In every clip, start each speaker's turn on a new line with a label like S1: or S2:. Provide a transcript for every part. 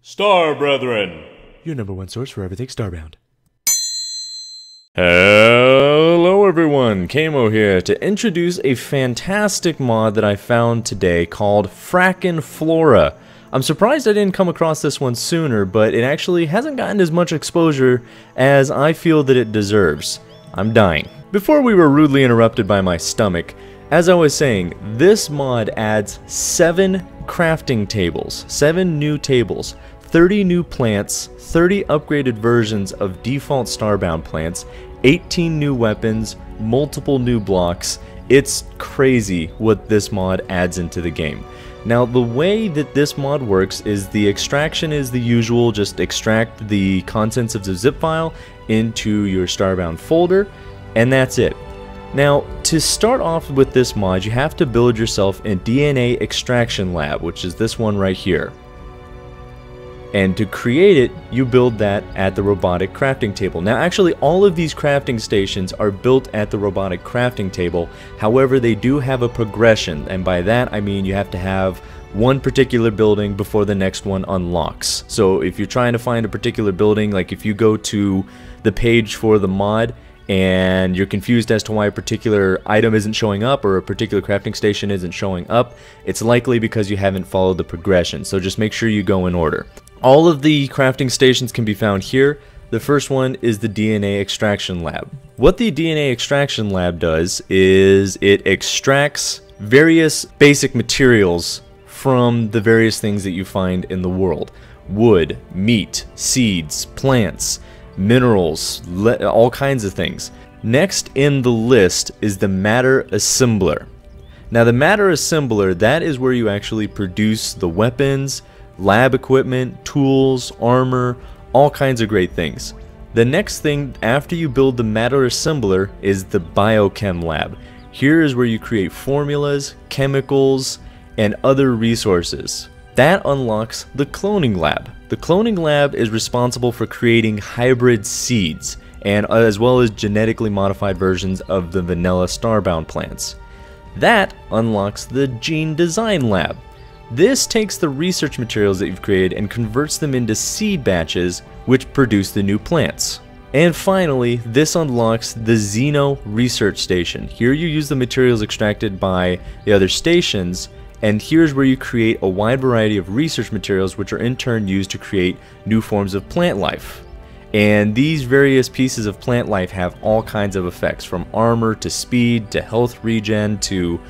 S1: Star Brethren,
S2: your #1 source for everything Starbound.
S1: Hello everyone, Kamo here to introduce a fantastic mod that I found today called Frackin Flora. I'm surprised I didn't come across this one sooner, but it actually hasn't gotten as much exposure as I feel that it deserves. I'm dying. Before we were rudely interrupted by my stomach, as I was saying, this mod adds 7 crafting tables, 7 new tables, 30 new plants, 30 upgraded versions of default Starbound plants, 18 new weapons, multiple new blocks. It's crazy what this mod adds into the game. Now the way that this mod works is the extraction is the usual, just extract the contents of the zip file into your Starbound folder, and that's it. Now, to start off with this mod, you have to build yourself a DNA extraction lab, which is this one right here. And to create it, you build that at the robotic crafting table. Now actually all of these crafting stations are built at the robotic crafting table. However, they do have a progression, and by that I mean you have to have one particular building before the next one unlocks. So if you're trying to find a particular building, like if you go to the page for the mod and you're confused as to why a particular item isn't showing up or a particular crafting station isn't showing up, it's likely because you haven't followed the progression. So just make sure you go in order. All of the crafting stations can be found here. The first one is the DNA extraction lab. What the DNA extraction lab does is it extracts various basic materials from the various things that you find in the world. Wood, meat, seeds, plants, minerals, all kinds of things. Next in the list is the matter assembler. Now the matter assembler, that is where you actually produce the weapons, lab equipment, tools, armor, all kinds of great things. The next thing after you build the matter assembler is the biochem lab. Here is where you create formulas, chemicals, and other resources. That unlocks the cloning lab. The cloning lab is responsible for creating hybrid seeds, and as well as genetically modified versions of the vanilla Starbound plants. That unlocks the gene design lab. This takes the research materials that you've created and converts them into seed batches, which produce the new plants. And finally, this unlocks the Xeno Research Station. Here you use the materials extracted by the other stations, and here's where you create a wide variety of research materials which are in turn used to create new forms of plant life. And these various pieces of plant life have all kinds of effects, from armor to speed to health regen to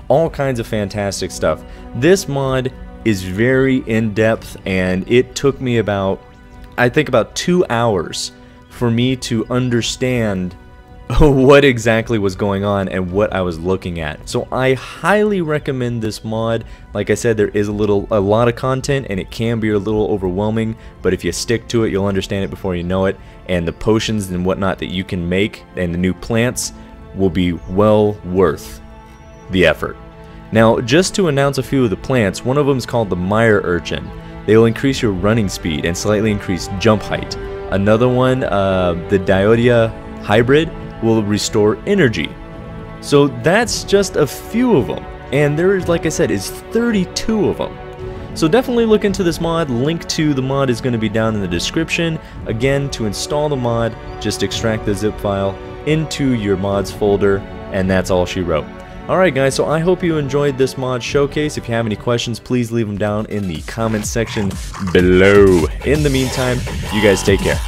S1: all kinds of fantastic stuff. This mod is very in-depth, and it took me about, I think about 2 hours for me to understand what exactly was going on and what I was looking at. So I highly recommend this mod. Like I said, there is a lot of content and it can be a little overwhelming, but if you stick to it, you'll understand it before you know it, and the potions and whatnot that you can make and the new plants will be well worth the effort. Now, just to announce a few of the plants, one of them is called the Mire Urchin. They will increase your running speed and slightly increase jump height. Another one, the Diodia Hybrid, will restore energy. So that's just a few of them, and there is, like I said, is 32 of them. So definitely look into this mod. Link to the mod is going to be down in the description. Again, to install the mod, just extract the zip file into your mods folder, and that's all she wrote. Alright guys, so I hope you enjoyed this mod showcase. If you have any questions, please leave them down in the comments section below. In the meantime, you guys take care.